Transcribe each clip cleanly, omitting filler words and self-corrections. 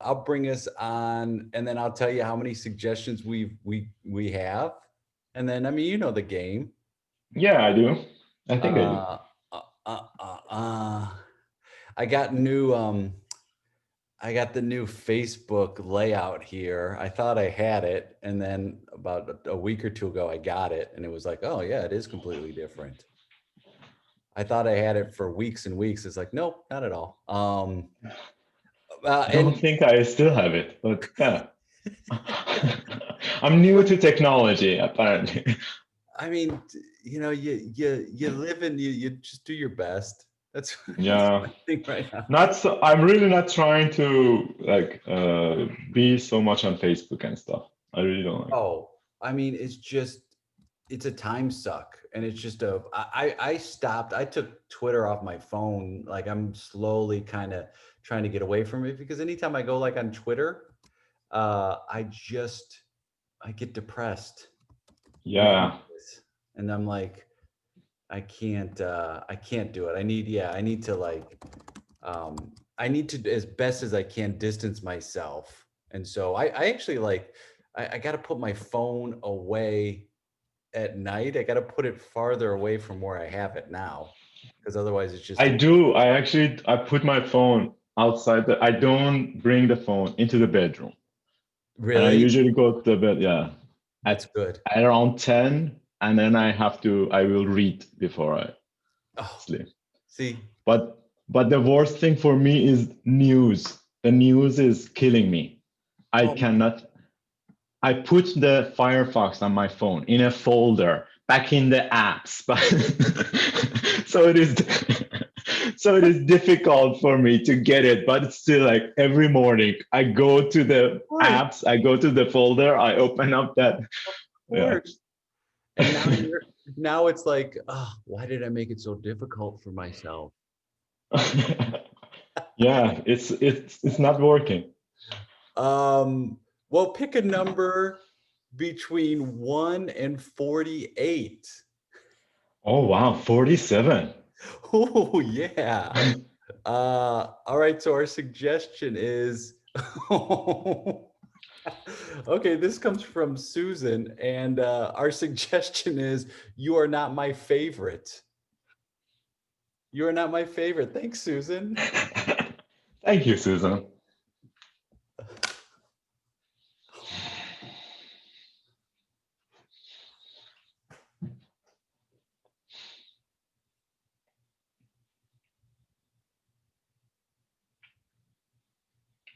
I'll bring us on, and then I'll tell you how many suggestions we have, and then I mean you know the game. Yeah, I do. I think I do. Uh, uh, uh, uh, uh, I got new I got the new Facebook layout here. I thought I had it, and then about a week or two ago, I got it, and it was like, oh yeah, it is completely different. I thought I had it for weeks and weeks. It's like, nope, not at all. I don't And think I still have it, but yeah. I'm new to technology, apparently. I mean, you know, you live and you just do your best. That's Yeah. my thing right now. Not so, I'm really not trying to like be so much on Facebook and stuff. I really don't like. Oh, I mean, it's a time suck, and it's just I stopped. I took Twitter off my phone. Like I'm slowly kind of trying to get away from it because anytime I go like on Twitter, I get depressed, and Yeah. and I'm like I can't do it. I need to like I need to as best as I can distance myself. And so I actually like I got to put my phone away at night. I got to put it farther away from where I have it now, because otherwise it's just I do. I put my phone outside I don't bring the phone into the bedroom. And I really usually go to the bed, yeah, that's at, good. at around 10, and then I will read before I Oh, sleep. see, But the worst thing for me is news. The news is killing me. I oh, cannot. I put the Firefox on my phone in a folder back in the apps, but so it is so it is difficult for me to get it. But it's still like every morning I go to the of course, apps, I go to the folder, I open up that. of Yeah. course. And now it's like, oh, why did I make it so difficult for myself? Yeah, it's not working. Well, pick a number between 1 and 48. Oh wow, 47. Oh, yeah. All right, so our suggestion is okay, this comes from Susan, and our suggestion is you are not my favorite. You are not my favorite. Thanks, Susan. Thank you, Susan.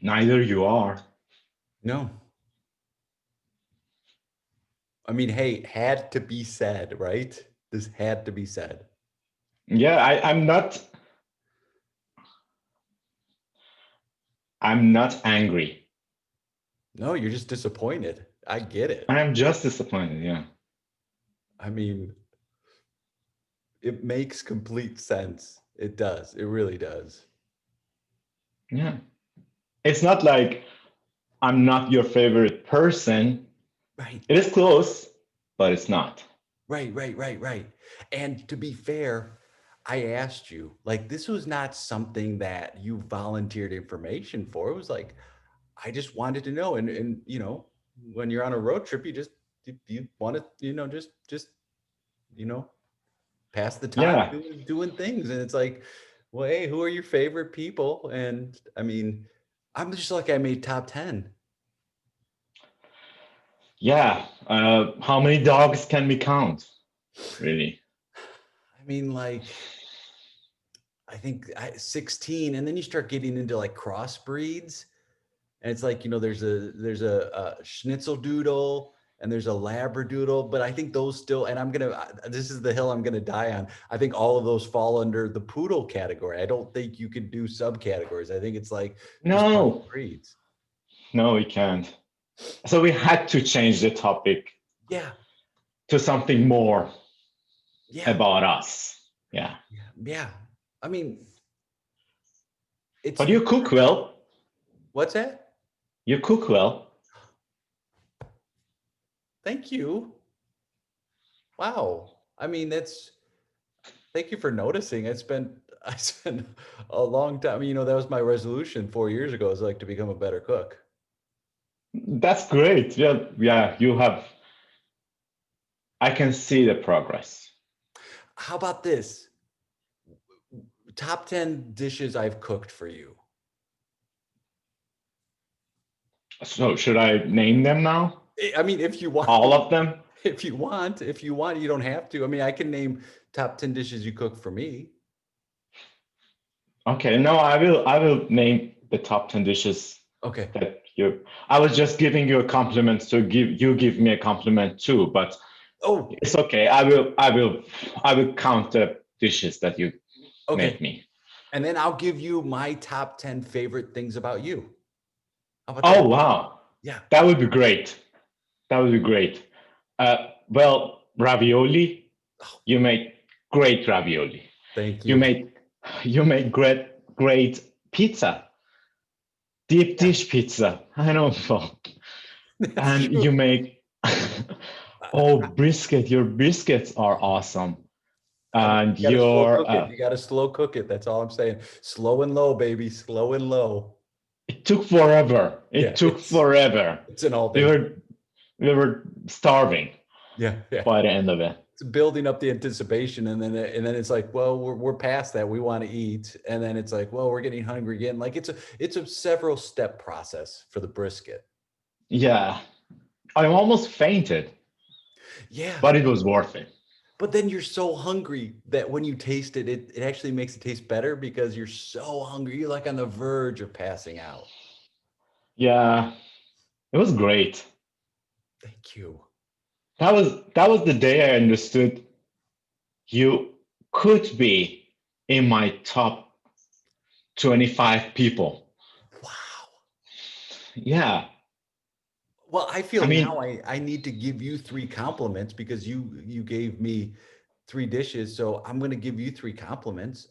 Neither you are. No. I mean, hey, had to be said, right? This had to be said. Yeah, I'm not angry. No, you're just disappointed. I get it. I'm just disappointed, yeah. I mean, it makes complete sense. It does. It really does. Yeah. It's not like I'm not your favorite person. Right. It is close, but it's not. Right. And to be fair, I asked you, like, this was not something that you volunteered information for. It was like, I just wanted to know. And you know, when you're on a road trip, you want to, just, you know, pass the time Yeah. doing things. And it's like, well, hey, who are your favorite people? And I mean, I'm just like I made top 10. Yeah. How many dogs can we count? Really? I mean, like, I think 16, and then you start getting into like crossbreeds, and it's like there's a schnitzel doodle and there's a labradoodle, but I think those still, and this is the hill I'm gonna die on. I think all of those fall under the poodle category. I don't think you can do subcategories. I think it's like just No. breeds. No, we can't. So we had to change the topic Yeah, to something more yeah, about us. Yeah. yeah. I mean, it's But you cook well. what's that? You cook well. Thank you. Wow. I mean, that's thank you for noticing. I spent I spent a long time, you know, that was my resolution 4 years ago, is like to become a better cook. That's great. Yeah, yeah, you have. I can see the progress. How about this? Top 10 dishes I've cooked for you. So should I name them now? I mean, if you want, All of them? if you want, you don't have to. I mean, I can name top 10 dishes you cook for me. Okay, no, I will name the top 10 dishes Okay. that you. I was just giving you a compliment, so give me a compliment too, but Oh, it's okay. I will count the dishes that you okay. make me. And then I'll give you my top 10 favorite things about you. How about Oh that? wow. Yeah. That would be great. That would be great. Well, ravioli, Oh, you make great ravioli. thank You you. make you make great pizza, deep Yeah. dish pizza. I know, That's and true. you make oh brisket. Your briskets are awesome, I mean, and you gotta slow your cook it. You gotta slow cook it. That's all I'm saying. Slow and low, baby. Slow and low. it took forever. It Yeah, took forever. it's an all We day. were we were starving Yeah, yeah. by the end of it. It's building up the anticipation, and then it's like, well, we're past that. We want to eat, and then it's like, well, we're getting hungry again. Like it's a several step process for the brisket. Yeah, I almost fainted, Yeah, but it was worth it. but then you're so hungry that when you taste it, it actually makes it taste better because you're so hungry. You're like on the verge of passing out. Yeah, it was great. Thank you. That was the day I understood you could be in my top 25 people. Wow. Yeah, Well, I feel I now mean, I need to give you three compliments because you gave me three dishes, so I'm going to give you three compliments.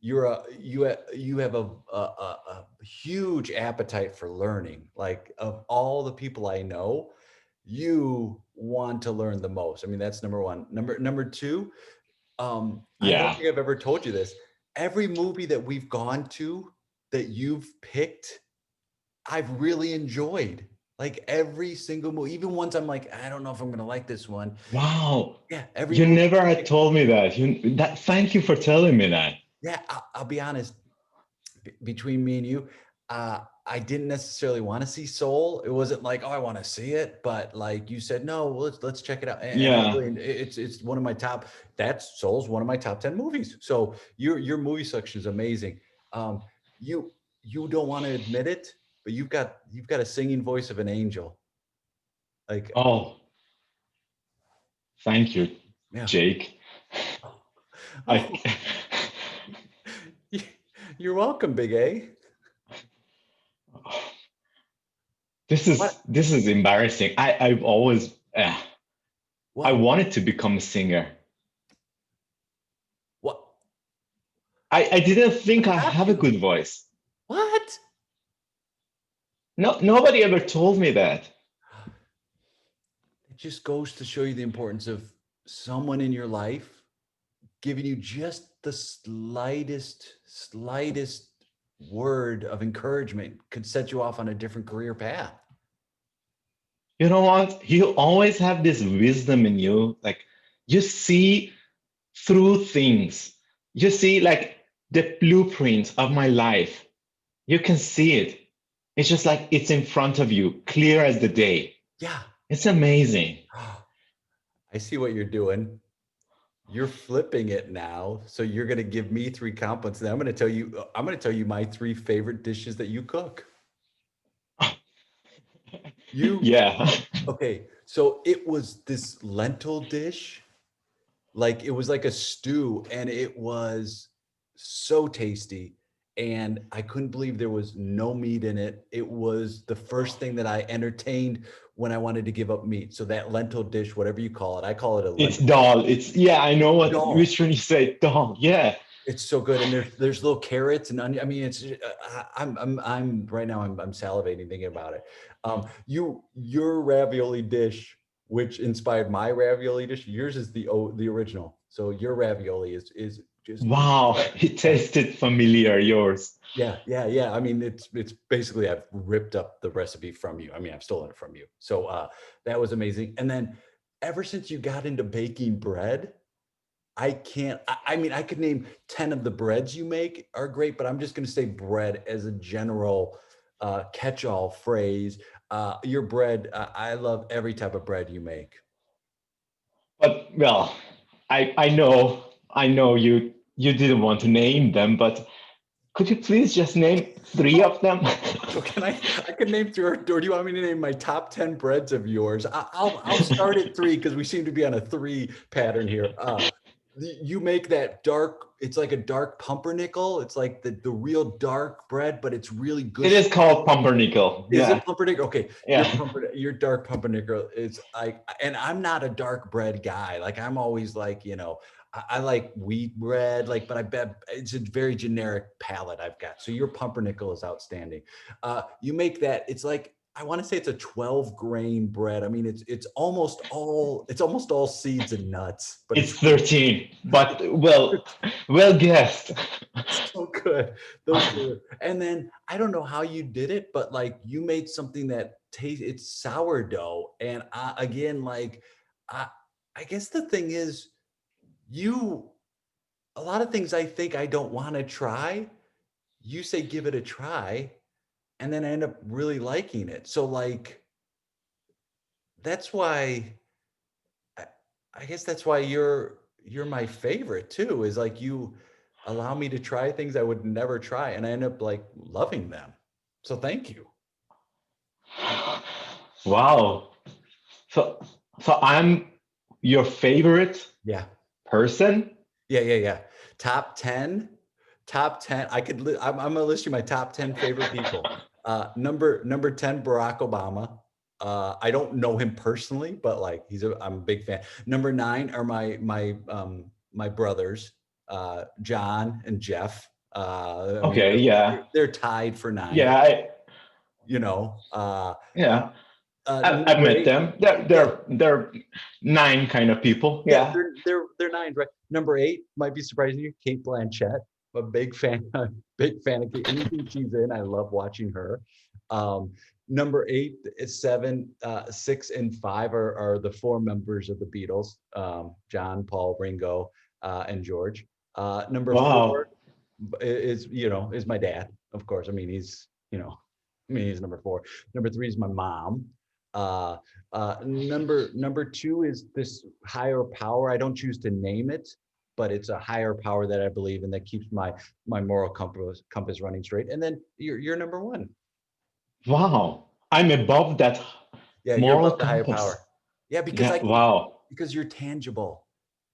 You have a huge appetite for learning. Like of all the people I know, you want to learn the most. I mean, that's number one. Number two, I don't yeah. think I've ever told you this. Every movie that we've gone to that you've picked, I've really enjoyed. Like every single movie, even ones I'm like, I don't know if I'm gonna like this one. Wow. Yeah, every You movie. never had told me that. Thank you for telling me that. Yeah, I'll be honest. Between me and you, I didn't necessarily want to see Soul. It wasn't like, oh, I want to see it, but like you said, no, well, let's check it out. And I Yeah. really, it's one of my top. That's Soul's one of my top 10 movies. So your movie selection is amazing. Um, you you don't want to admit it, but you've got a singing voice of an angel. Like, Oh, thank you, yeah. Jake. I Oh, you're welcome, Big A. this What? is this is embarrassing. I've always I What? wanted to become a singer. What? I didn't What think I got have a you? good voice. What? No, nobody ever told me that. It just goes to show you the importance of someone in your life giving you just the slightest word of encouragement could set you off on a different career path. You know what? You always have this wisdom in you. Like you see through things. You see like the blueprint of my life. You can see it. It's just like it's in front of you, clear as the day. Yeah. It's amazing. I see what you're doing. You're flipping it now. So you're going to give me three compliments. Then I'm going to tell you my three favorite dishes that you cook. You, Yeah. okay. So it was this lentil dish. Like it was like a stew and it was so tasty. And I couldn't believe there was no meat in it. It was the first thing that I entertained when I wanted to give up meat. So that lentil dish, whatever you call it, I call it a It's lentil dal. It's yeah, I know what dal. which one you say. Dal. Yeah. It's so good, and there's little carrots and onion. I mean, it's I'm right now I'm salivating thinking about it. Your ravioli dish, which inspired my ravioli dish, yours is the original. So your ravioli is Just Wow, it tasted familiar, yours. yeah. I mean, it's basically I've ripped up the recipe from you. I mean, I've stolen it from you. So that was amazing. And then ever since you got into baking bread, I can't. I mean, I could name 10 of the breads you make are great, but I'm just going to say bread as a general catch-all phrase. Your bread, I love every type of bread you make. But well, I know you didn't want to name them, but could you please just name three of them? So can I could name three, or do you want me to name my top 10 breads of yours? I'll start at three because we seem to be on a three pattern here. You make that dark, it's like a dark pumpernickel. It's like the real dark bread, but it's really It good. is called pumpernickel. Is Yeah, it pumpernickel? Okay, yeah. your dark pumpernickel is like, and I'm not a dark bread guy. Like I'm always like, I like wheat bread, like, but I bet it's a very generic palate I've got. So your pumpernickel is outstanding. You make that. It's like I want to say it's a 12 grain bread. I mean, it's almost all seeds and nuts, but It's it's 13, but well guessed. so good. Those two. And then I don't know how you did it, but like you made something that tastes, it's sourdough. And again, like I, I guess the thing is you, a lot of things I think I don't want to try, you say give it a try, and then I end up really liking it. So like that's why I, I guess that's why you're my favorite too, is like you allow me to try things I would never try and I end up like loving them. So thank you. Wow. So so I'm your favorite Yeah. person? Yeah. Top 10, top 10. I'm gonna list you my top 10 favorite people. Number 10, Barack Obama. I don't know him personally, but like I'm a big fan. Number 9 are my brothers, John and Jeff. I mean, Okay, yeah. they're tied for 9, Yeah, you know. yeah. I've Number met 8, them. They're yeah, they're they're nine kind of people. yeah, Yeah. they're 9, right? Number 8 might be surprising you, Kate Blanchett. I'm a big fan, big fan of Kate. Anything she's in, I love watching her. Um, Number 8 is 7, 6, and 5 are the 4 members of the Beatles, John, Paul, Ringo, and George. Number 4 Wow. is my dad, of course. I mean, he's number 4. Number 3 is my mom. Uh, number 2 is this higher power. I don't choose to name it, but it's a higher power that I believe in that keeps my moral compass running straight. And then you're number 1. Wow. I'm above that Yeah, you're moral above the higher compass. power. Yeah, Yeah, wow. because you're tangible,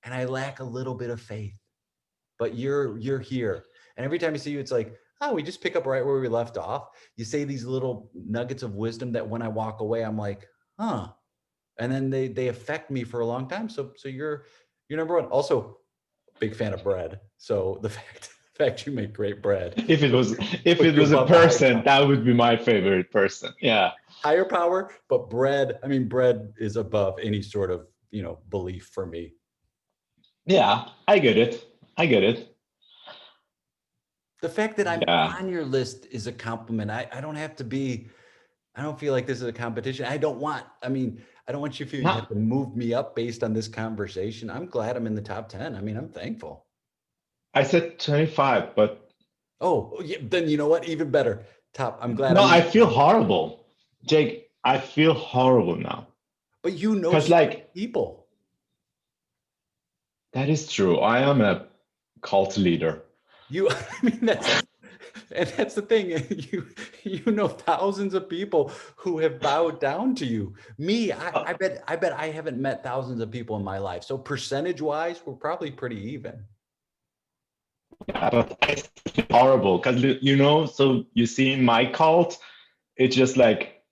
and I lack a little bit of faith. But you're here, and every time I see you, it's like, oh, we just pick up right where we left off. You say these little nuggets of wisdom that when I walk away, I'm like, huh, and then they affect me for a long time. So you're number 1. Also, big fan of bread. So the fact you make great bread If it was if puts it you was a above the higher person, power. that would be my favorite person. Yeah. Higher power, but bread. I mean, bread is above any sort of belief for me. Yeah, I get it. I get it. The fact that I'm Yeah. on your list is a compliment. I don't have to be. I don't feel like this is a competition. I mean, I don't want you to feel you have Not to move me up based on this conversation. I'm glad I'm in the top 10. I mean, I'm thankful. I said 25, but Oh, yeah, then you know what? Even better. I'm glad no, I'm in I the feel top 10. horrible. Jake, I feel horrible now. But you know Because so many like people. that is true. I am a cult leader. I mean, that's the thing. You know thousands of people who have bowed down to you. Me, Uh, I bet I haven't met thousands of people in my life. So percentage wise, we're probably pretty even. yeah, but I feel horrible because so you see in my cult, it's just like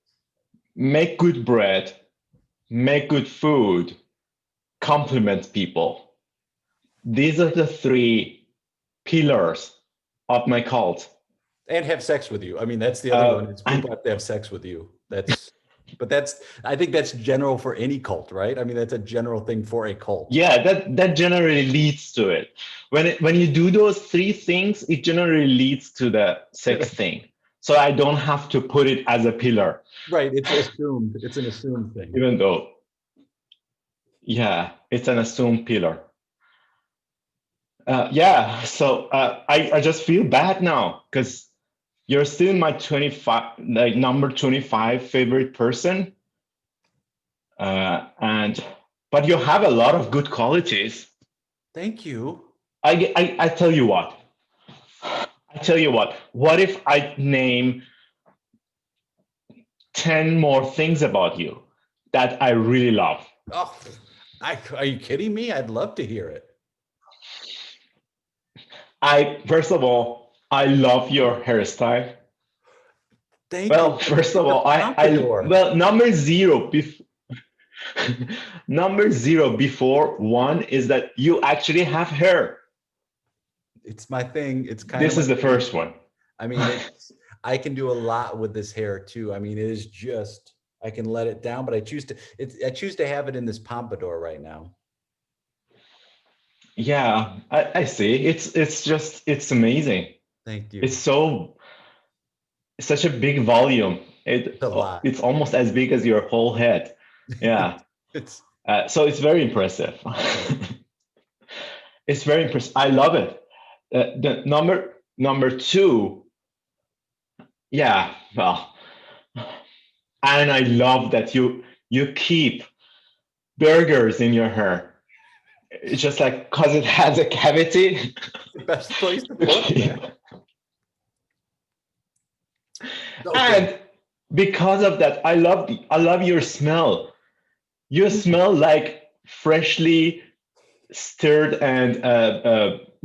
make good bread, make good food, compliment people. These are the three pillars of my cult. And have sex with you. I mean, that's the other one. Is And people have to have sex with you. That's But I think that's general for any cult, right? I mean, that's a general thing for a cult. Yeah, that generally leads to it. When you do those three things, it generally leads to the sixth thing. So I don't have to put it as a pillar. Right. It's assumed. It's an assumed thing. Even though, yeah, it's an assumed pillar. Yeah, so I just feel bad now because you're still my 25, like number 25 favorite person. But you have a lot of good qualities. Thank you. I tell you what. I tell you what if I name 10 more things about you that I really love? Oh, are you kidding me? I'd love to hear it. First of all, I love your hairstyle. Thank Well, you. first of all, number zero number zero before one is that you actually have hair. It's my thing. It's kind This of is the first one. I mean, I can do a lot with this hair too. I mean, it is just, I can let it down, but I choose to have it in this pompadour right now. Yeah, I see. It's amazing. Thank you. It's such a big volume. It's a lot. It's almost as big as your whole head. Yeah. So it's very impressive. It's very impressive. I love it. The number two. Yeah. Well, and I love that you keep burgers in your hair. It's just like because it has a cavity. The best place to put them. And because of that, I love your smell. You smell like freshly stirred and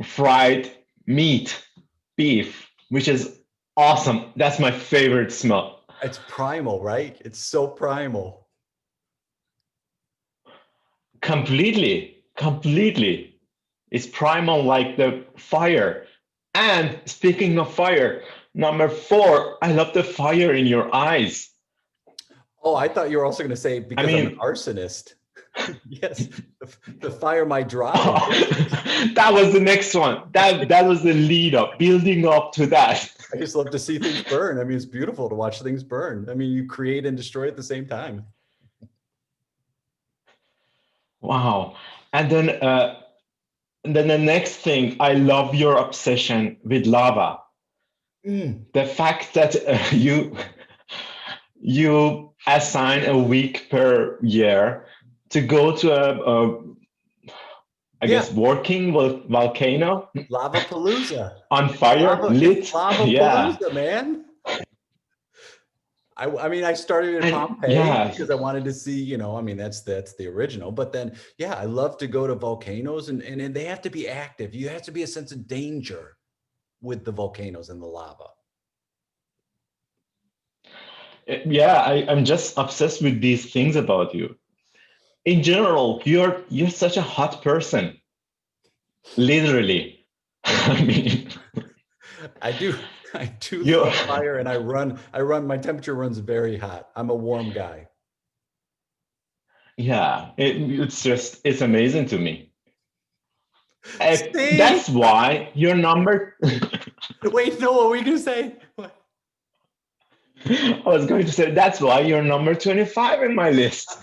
fried beef, which is awesome. That's my favorite smell. It's primal, right? It's so primal. Completely. It's primal like the fire. And speaking of fire, number 4, I love the fire in your eyes. Oh, I thought you were also going to say because I'm an arsonist. Yes, the fire might drive. That was the next one. That was the lead up, building up to that. I just love to see things burn. I mean, it's beautiful to watch things burn. I mean, you create and destroy at the same time. Wow. And then the next thing, I love your obsession with lava. The fact that you assign a week per year to go to I guess working volcano, Lavapalooza, on fire, lit. Lavapalooza, man. I mean, I started in Pompeii because I wanted to see, I mean, that's the original. But then, yeah, I love to go to volcanoes and they have to be active. You have to be a sense of danger with the volcanoes and the lava. Yeah, I'm just obsessed with these things about you. In general, you're such a hot person. Literally. I mean, I do love fire, and I run, my temperature runs very hot. I'm a warm guy. Yeah, it's amazing to me. That's why your number. Wait, no, what were you going to say? What? I was going to say that's why you're number 25 in my list.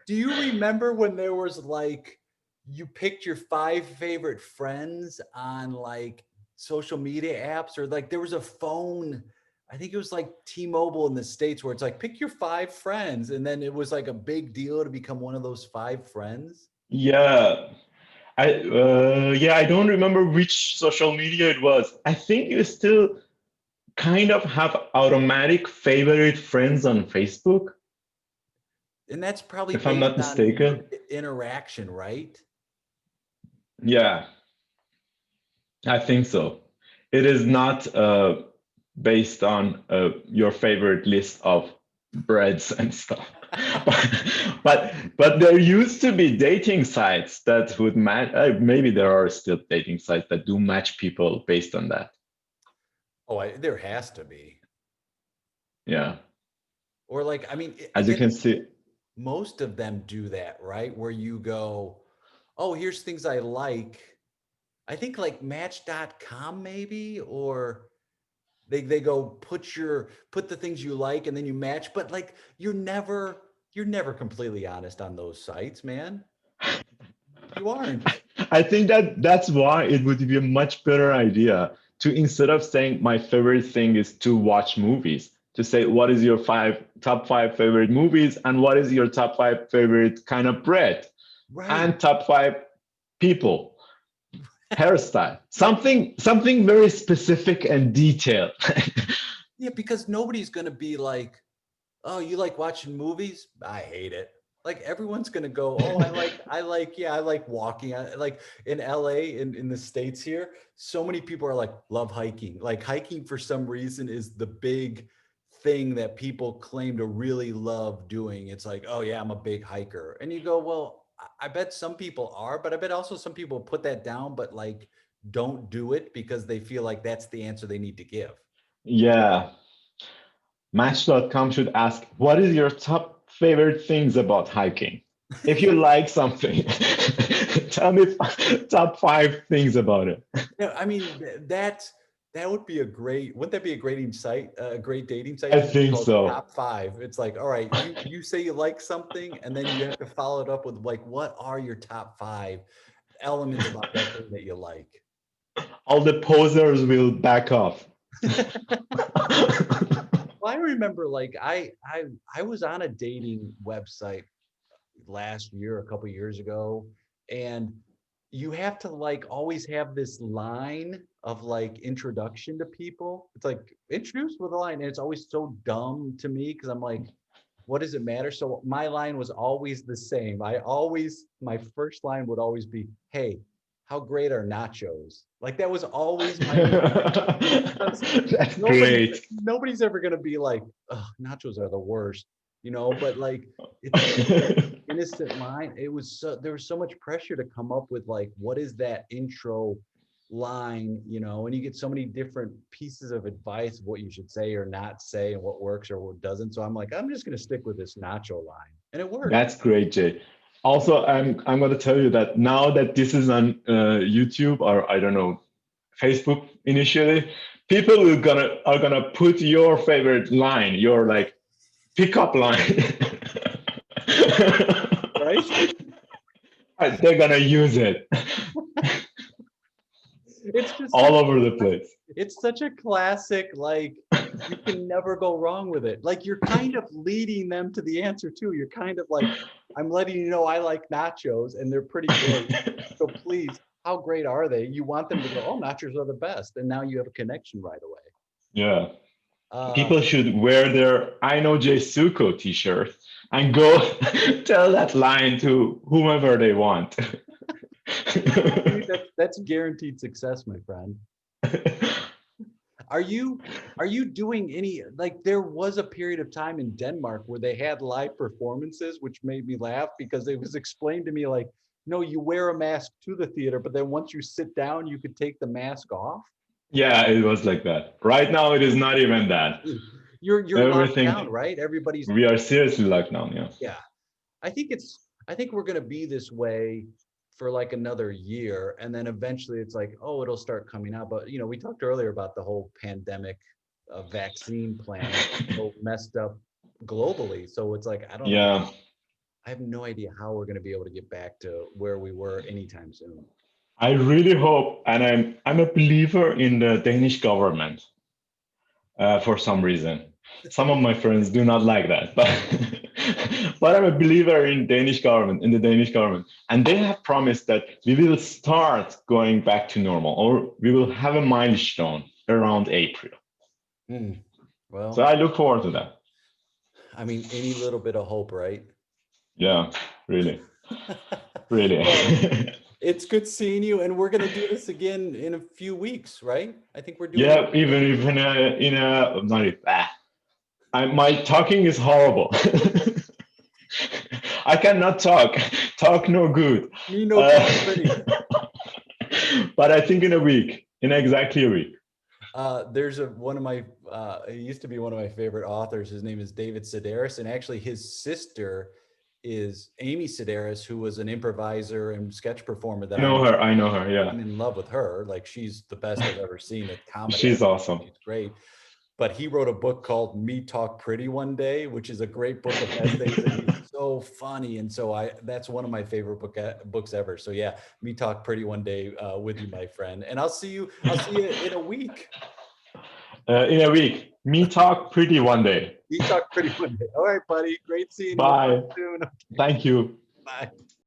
Do you remember when there was like, you picked your 5 favorite friends on like social media apps, or like there was a phone, I think it was like T-Mobile in the States, where it's like, pick your 5 friends. And then it was like a big deal to become one of those 5 friends. Yeah. I don't remember which social media it was. I think you still kind of have automatic favorite friends on Facebook. And that's probably, if I'm not mistaken, interaction, right? Yeah, I think so. It is not based on your favorite list of breads and stuff. but there used to be dating sites that would match. Maybe there are still dating sites that do match people based on that. Oh, there has to be. Yeah. Or like, I mean, As you again, can see, most of them do that, right? Where you go, oh, here's things I like. I think like Match.com maybe, or they go put the things you like and then you match, but like you're never completely honest on those sites, man. You aren't. I think that that's why it would be a much better idea to, instead of saying my favorite thing is to watch movies, to say what is your top five favorite movies and what is your top five favorite kind of bread Right. and top five people, hairstyle, something very specific and detailed. Yeah, because nobody's gonna be like, oh, you like watching movies? I hate it. Like everyone's gonna go, oh, I like walking. I like in LA, in the States here, so many people are like, love hiking. Like hiking for some reason is the big thing that people claim to really love doing. It's like, oh yeah, I'm a big hiker. And you go, well, I bet some people are, but I bet also some people put that down, but like don't do it because they feel like that's the answer they need to give. Yeah, Match.com should ask, what is your top favorite things about hiking? If you like something, tell me top five things about it. Yeah, I mean that would be a great. Wouldn't that be a great site? A great dating site I to do think called so. Top Five. It's like, all right, you say you like something, and then you have to follow it up with like, what are your top five elements about that thing that you like? All the posers will back off. Well, I remember like I was on a dating website last year, a couple years ago, and you have to like always have this line of like introduction to people. It's like introduce with a line, and it's always so dumb to me because I'm like, what does it matter? So my line was always the same. My first line would always be, hey, how great are nachos? Like that was always my because That's great. nobody's ever gonna be like, oh, nachos are the worst, but like it's such an innocent line. There was so much pressure to come up with like what is that intro line, and you get so many different pieces of advice of what you should say or not say and what works or what doesn't. So I'm like, I'm just gonna stick with this nacho line. And it worked. That's great, Jay. Also, I'm going to tell you that now that this is on YouTube, or I don't know, Facebook initially, people are gonna put your favorite line, your like pickup line. Right? They're gonna use it It's just all over the place. it's such a classic, like you can never go wrong with it. Like you're kind of leading them to the answer too. You're kind of like, I'm letting you know I like nachos and they're pretty great. So please, how great are they? You want them to go, oh, nachos are the best. And now you have a connection right away. Yeah. Uh, People should wear their I know Jay Suko t-shirt and go tell that line to whomever they want. dude, that's guaranteed success, my friend. Are you doing any, like there was a period of time in Denmark where they had live performances, which made me laugh because it was explained to me like, no, you wear a mask to the theater, but then once you sit down, you could take the mask off. Yeah, it was like that. Right now, it is not even that. You're locked down, Everything, right? Everybody's, we are seriously locked down. Yeah. yeah. I think we're gonna be this way for like another year, and then eventually it's like, oh, it'll start coming out. But we talked earlier about the whole pandemic vaccine plan so messed up globally. So it's like, I don't know. Yeah. I have no idea how we're going to be able to get back to where we were anytime soon. I really hope, and I'm a believer in the Danish government for some reason. Some of my friends do not like that, but but I'm a believer in the Danish government, and they have promised that we will start going back to normal, or we will have a milestone around April. So Well, I look forward to that. I mean, any little bit of hope, right? Yeah, really, really. Well, it's good seeing you, and we're going to do this again in a few weeks, right? I think we're doing Yeah, it. even if in a not if, my talking is horrible. I cannot talk no good. Me no talk Uh, pretty. but I think in exactly a week. There's one of my, he used to be one of my favorite authors. His name is David Sedaris, and actually his sister is Amy Sedaris, who was an improviser and sketch performer that I know her. Yeah, I'm in love with her. Like, she's the best I've ever seen at comedy. she's awesome. She's great. But he wrote a book called Me Talk Pretty One Day, which is a great book of essays, and he's so funny. And so that's one of my favorite books ever. So yeah, Me Talk Pretty One Day with you, my friend. And I'll see you in a week. In a week. Me talk pretty one day. Me Talk Pretty One Day. All right, buddy. Great seeing you. Bye. Soon. Thank you. Bye.